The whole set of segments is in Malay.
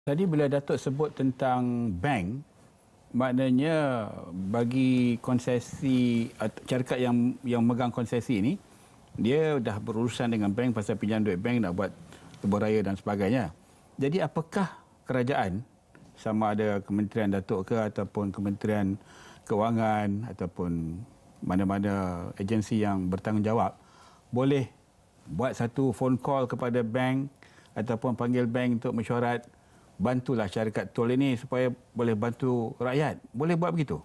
Tadi bila Datuk sebut tentang bank, maknanya bagi konsesi syarikat yang megang konsesi ini, dia dah berurusan dengan bank pasal pinjam duit bank nak buat lebuh raya dan sebagainya. Jadi apakah kerajaan, sama ada Kementerian Datuk ke ataupun Kementerian Kewangan ataupun mana-mana agensi yang bertanggungjawab, boleh buat satu phone call kepada bank ataupun panggil bank untuk mesyuarat, bantulah syarikat tol ini supaya boleh bantu rakyat. Boleh buat begitu?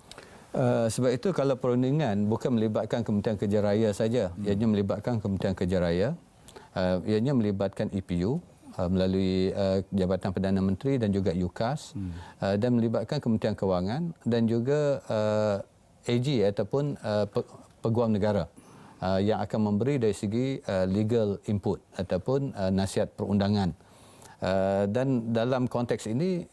Sebab itu kalau perundingan bukan melibatkan Kementerian Kerja Raya saja, ianya melibatkan Kementerian Kerja Raya, ianya melibatkan EPU melalui Jabatan Perdana Menteri dan juga UKAS, dan melibatkan Kementerian Kewangan dan juga AG ataupun Peguam Negara yang akan memberi dari segi legal input ataupun nasihat perundangan. Dan dalam konteks ini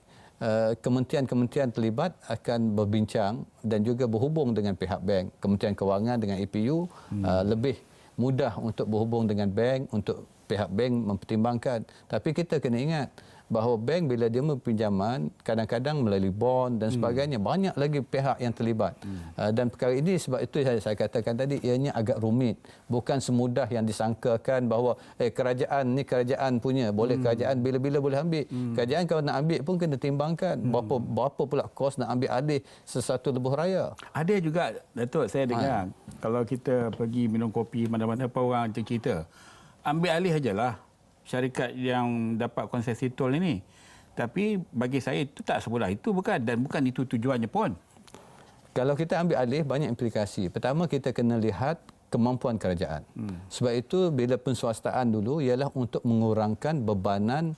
kementerian-kementerian terlibat akan berbincang dan juga berhubung dengan pihak bank. Kementerian Kewangan dengan EPU lebih mudah untuk berhubung dengan bank, untuk pihak bank mempertimbangkan. Tapi kita kena ingat bahawa bank bila dia pinjaman kadang-kadang melalui bond dan sebagainya, banyak lagi pihak yang terlibat. Dan perkara ini sebab itu saya katakan tadi, ianya agak rumit. Bukan semudah yang disangkakan bahawa kerajaan ni kerajaan punya, boleh kerajaan bila-bila boleh ambil. Kerajaan kalau nak ambil pun kena timbangkan berapa pula kos nak ambil alih sesuatu lebuh raya. Ada juga, Datuk, saya dengar kalau kita pergi minum kopi mana-mana, apa orang cerita, ambil alih ajalah syarikat yang dapat konsesi tol ini. Tapi bagi saya itu tak semudah itu, bukan, dan bukan itu tujuannya pun. Kalau kita ambil alih, banyak implikasi. Pertama, kita kena lihat kemampuan kerajaan. Sebab itu bila penswastaan dulu ialah untuk mengurangkan bebanan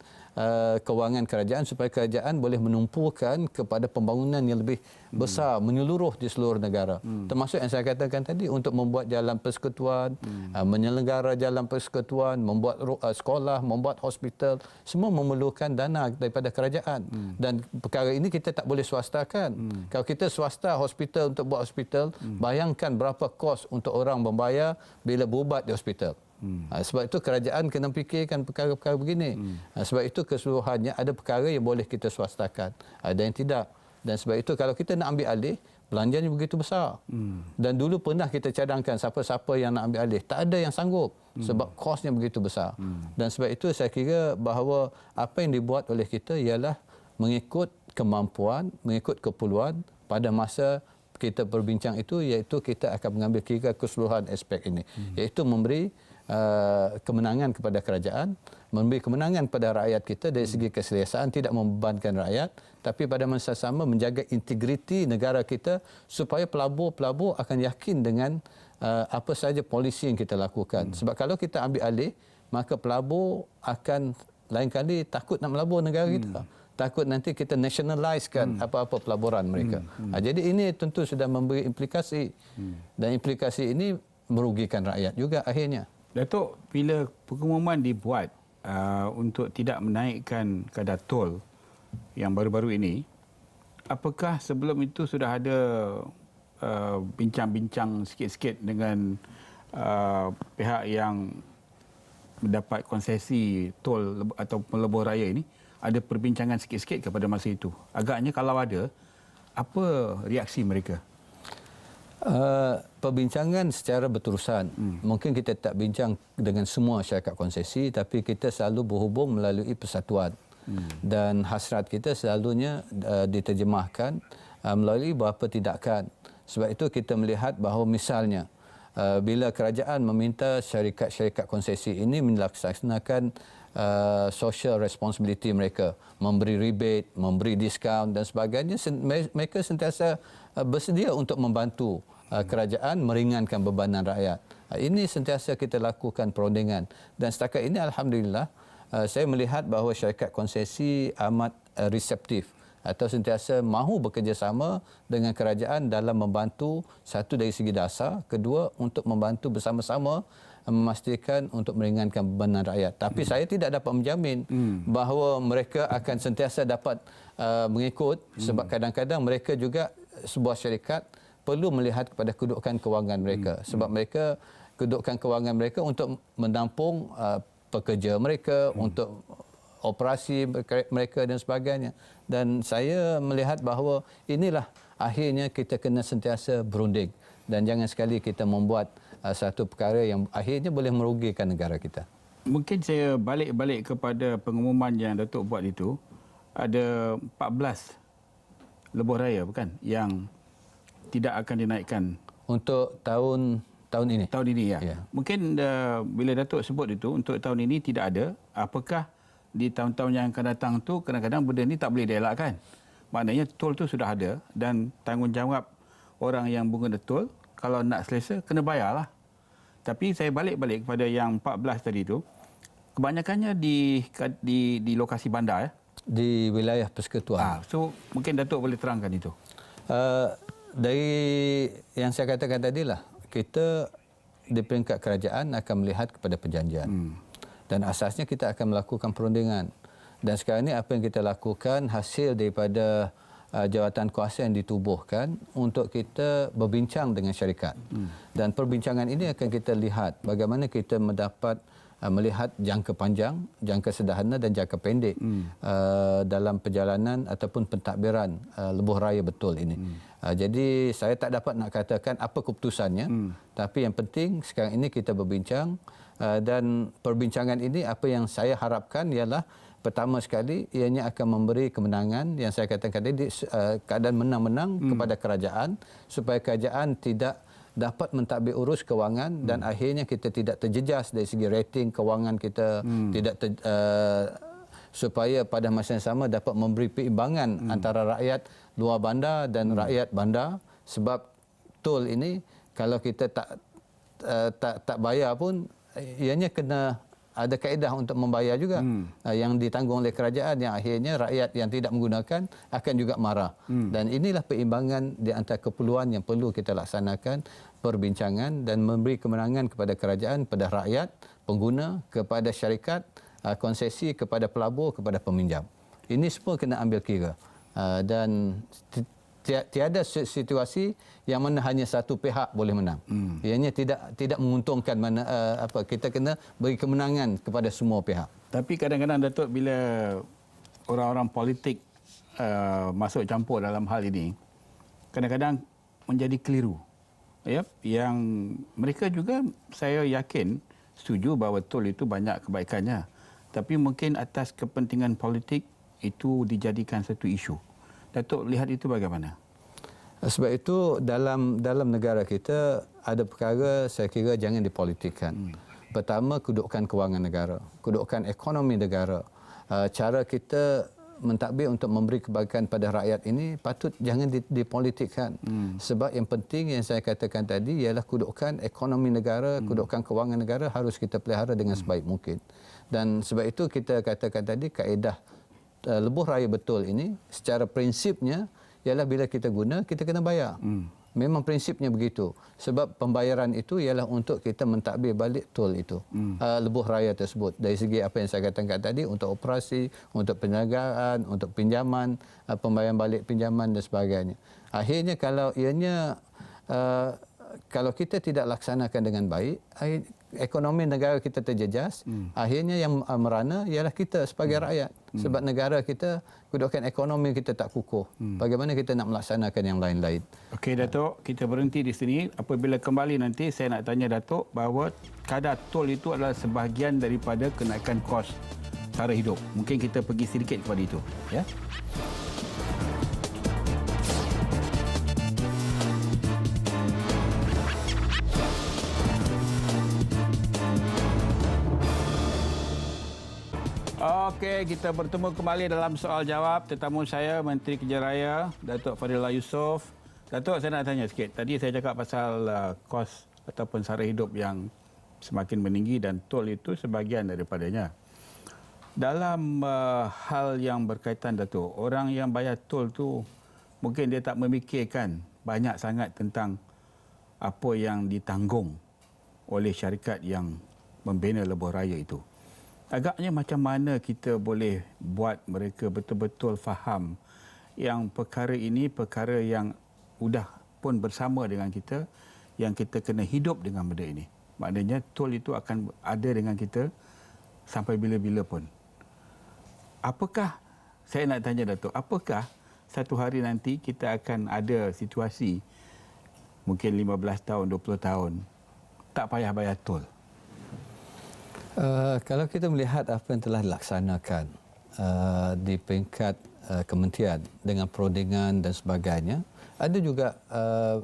kewangan kerajaan supaya kerajaan boleh menumpukan kepada pembangunan yang lebih besar, menyeluruh di seluruh negara. Termasuk yang saya katakan tadi, untuk membuat jalan persekutuan, menyelenggara jalan persekutuan, membuat sekolah, membuat hospital, semua memerlukan dana daripada kerajaan. Dan perkara ini kita tak boleh swastakan. Kalau kita swasta hospital untuk buat hospital, bayangkan berapa kos untuk orang membayar bila berubat di hospital. Sebab itu kerajaan kena fikirkan perkara-perkara begini. Sebab itu keseluruhannya ada perkara yang boleh kita swastakan, ada yang tidak. Dan sebab itu kalau kita nak ambil alih, belanjanya begitu besar. Dan dulu pernah kita cadangkan siapa-siapa yang nak ambil alih, tak ada yang sanggup sebab kosnya begitu besar. Dan sebab itu saya kira bahawa apa yang dibuat oleh kita ialah mengikut kemampuan, mengikut keperluan pada masa kita berbincang itu, iaitu kita akan mengambil kira keseluruhan aspek ini, iaitu memberi kemenangan kepada kerajaan, memberi kemenangan kepada rakyat kita dari segi keselesaan, tidak membebankan rakyat, tapi pada masa sama menjaga integriti negara kita supaya pelabur-pelabur akan yakin dengan apa sahaja polisi yang kita lakukan. Sebab kalau kita ambil alih, maka pelabur akan lain kali takut nak melabur negara kita. Takut nanti kita nationalizekan apa-apa pelaburan mereka. Jadi ini tentu sudah memberi implikasi, dan implikasi ini merugikan rakyat juga akhirnya. Datuk, bila pengumuman dibuat untuk tidak menaikkan kadar tol yang baru-baru ini, apakah sebelum itu sudah ada bincang-bincang sikit-sikit dengan pihak yang mendapat konsesi tol atau lebuh raya ini? Ada perbincangan sikit-sikit kepada masa itu? Agaknya kalau ada, apa reaksi mereka? Perbincangan secara berterusan. Mungkin kita tak bincang dengan semua syarikat konsesi, tapi kita selalu berhubung melalui persatuan. Dan hasrat kita selalunya diterjemahkan melalui beberapa tindakan. Sebab itu kita melihat bahawa misalnya bila kerajaan meminta syarikat-syarikat konsesi ini melaksanakan social responsibility mereka, memberi rebate, memberi diskaun dan sebagainya, mereka sentiasa bersedia untuk membantu kerajaan meringankan bebanan rakyat. Ini sentiasa kita lakukan perundingan, dan setakat ini alhamdulillah saya melihat bahawa syarikat konsesi amat reseptif atau sentiasa mahu bekerjasama dengan kerajaan dalam membantu, satu dari segi dasar, kedua untuk membantu bersama-sama memastikan untuk meringankan bebanan rakyat. Tapi saya tidak dapat menjamin bahawa mereka akan sentiasa dapat mengikut, sebab kadang-kadang mereka juga, sebuah syarikat perlu melihat kepada kedudukan kewangan mereka, sebab mereka, kedudukan kewangan mereka untuk menampung pekerja mereka, untuk operasi mereka dan sebagainya. Dan saya melihat bahawa inilah akhirnya kita kena sentiasa berunding dan jangan sekali kita membuat satu perkara yang akhirnya boleh merugikan negara kita. Mungkin saya balik kepada pengumuman yang Datuk buat itu. Ada 14 lebuh raya bukan yang tidak akan dinaikkan untuk tahun ini. Tahun ini ya. Ya. Mungkin bila Datuk sebut itu untuk tahun ini tidak ada, apakah di tahun-tahun yang akan datang tu kadang-kadang benda ni tak boleh dielakkan. Maknanya tol tu sudah ada dan tanggungjawab orang yang pengguna tol kalau nak selesa kena bayarlah. Tapi saya balik kepada yang 14 tadi tu, kebanyakannya di lokasi bandar ya. Di wilayah persekutuan. So mungkin Datuk boleh terangkan itu. Dari yang saya katakan tadilah, kita di peringkat kerajaan akan melihat kepada perjanjian. Dan asasnya kita akan melakukan perundingan. Dan sekarang ini apa yang kita lakukan hasil daripada jawatan kuasa yang ditubuhkan untuk kita berbincang dengan syarikat. Dan perbincangan ini akan kita lihat bagaimana kita melihat jangka panjang, jangka sederhana dan jangka pendek dalam perjalanan ataupun pentadbiran lebuh raya betul ini. Jadi saya tak dapat nak katakan apa keputusannya, tapi yang penting sekarang ini kita berbincang dan perbincangan ini apa yang saya harapkan ialah pertama sekali ianya akan memberi kemenangan yang saya katakan tadi keadaan menang-menang kepada kerajaan supaya kerajaan tidak dapat mentadbir urus kewangan dan akhirnya kita tidak terjejas dari segi rating kewangan kita, tidak supaya pada masa yang sama dapat memberi peimbangan antara rakyat luar bandar dan rakyat bandar, sebab tol ini kalau kita tak bayar pun ianya kena ada kaedah untuk membayar juga yang ditanggung oleh kerajaan yang akhirnya rakyat yang tidak menggunakan akan juga marah. Dan inilah peimbangan di antara keperluan yang perlu kita laksanakan, perbincangan dan memberi kemenangan kepada kerajaan, kepada rakyat, pengguna, kepada syarikat, konsesi, kepada pelabur, kepada peminjam. Ini semua kena ambil kira. Dan tiada situasi yang mana hanya satu pihak boleh menang. Ianya tidak menguntungkan mana kita kena beri kemenangan kepada semua pihak. Tapi kadang-kadang Datuk bila orang-orang politik masuk campur dalam hal ini, kadang-kadang menjadi keliru. Ya, yang mereka juga saya yakin setuju bahawa tol itu banyak kebaikannya. Tapi mungkin atas kepentingan politik itu dijadikan satu isu. Datuk lihat itu bagaimana? Sebab itu dalam negara kita ada perkara saya kira jangan dipolitikkan. Pertama, kedudukan kewangan negara, kedudukan ekonomi negara. Cara kita mentadbir untuk memberi kebaikan pada rakyat ini patut jangan dipolitikkan. Sebab yang penting yang saya katakan tadi ialah kedudukan ekonomi negara, kedudukan kewangan negara harus kita pelihara dengan sebaik mungkin. Dan sebab itu kita katakan tadi kaedah lebuh raya betul ini secara prinsipnya ialah bila kita guna kita kena bayar. Memang prinsipnya begitu. Sebab pembayaran itu ialah untuk kita mentadbir balik tol itu. Lebuh raya tersebut. Dari segi apa yang saya katakan tadi, untuk operasi, untuk penjagaan, untuk pinjaman, pembayaran balik pinjaman dan sebagainya. Akhirnya kalau ianya kalau kita tidak laksanakan dengan baik, ekonomi negara kita terjejas, akhirnya yang merana ialah kita sebagai rakyat. Sebab negara kita, kedudukan ekonomi kita tak kukuh. Bagaimana kita nak melaksanakan yang lain-lain? Okey Datuk, kita berhenti di sini. Apabila kembali nanti saya nak tanya Datuk bahawa kadar tol itu adalah sebahagian daripada kenaikan kos sara hidup. Mungkin kita pergi sedikit kepada itu, ya. Okey, kita bertemu kembali dalam soal jawab. Tetamu saya Menteri Kerja Raya Datuk Fadilah Yusof. Datuk, saya nak tanya sikit. Tadi saya cakap pasal kos ataupun sara hidup yang semakin meninggi dan tol itu sebahagian daripadanya. Dalam hal yang berkaitan Datuk, orang yang bayar tol tu mungkin dia tak memikirkan banyak sangat tentang apa yang ditanggung oleh syarikat yang membina lebuh raya itu. Agaknya macam mana kita boleh buat mereka betul-betul faham yang perkara ini perkara yang sudah pun bersama dengan kita, yang kita kena hidup dengan benda ini. Maknanya tol itu akan ada dengan kita sampai bila-bila pun. apakah, saya nak tanya Datuk, apakah satu hari nanti kita akan ada situasi mungkin 15 tahun, 20 tahun tak payah bayar tol? Kalau kita melihat apa yang telah dilaksanakan di peringkat kementerian dengan perundingan dan sebagainya, ada juga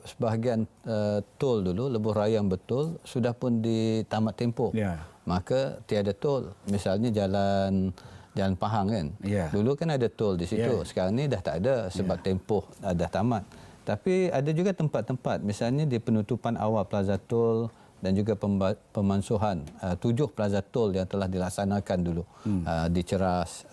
sebahagian tol dulu, lebuh raya yang betul sudah pun ditamat tempoh. Ya. Maka tiada tol. Misalnya Jalan Pahang kan. Ya. Dulu kan ada tol di situ. Ya. Sekarang ni dah tak ada sebab tempoh dah tamat. Tapi ada juga tempat-tempat, misalnya di penutupan awal Plaza Tol dan juga pemansuhan 7 Plaza Tol yang telah dilaksanakan dulu di Ceras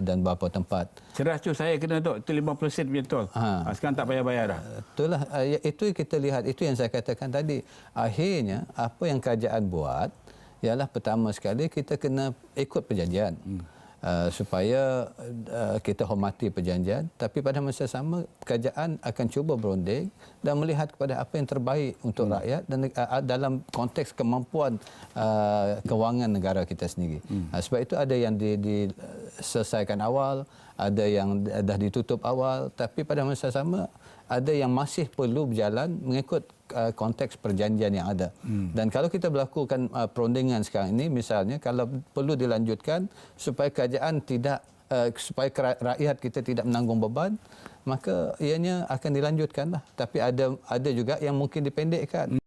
dan beberapa tempat. Ceras tu saya kena Datuk, itu 50 sen punya tol. Sekarang tak payah bayar dah. Itulah itu kita lihat, itu yang saya katakan tadi. Akhirnya apa yang kerajaan buat ialah pertama sekali kita kena ikut perjanjian. Supaya kita hormati perjanjian, tapi pada masa sama kerajaan akan cuba berunding dan melihat kepada apa yang terbaik untuk rakyat dan dalam konteks kemampuan kewangan negara kita sendiri. Sebab itu ada yang diselesaikan awal, ada yang dah ditutup awal, tapi pada masa sama ada yang masih perlu berjalan mengikut konteks perjanjian yang ada. Dan kalau kita melakukan perundingan sekarang ini, misalnya kalau perlu dilanjutkan supaya kerajaan tidak supaya rakyat kita tidak menanggung beban, maka ianya akan dilanjutkanlah. Tapi ada juga yang mungkin dipendekkan.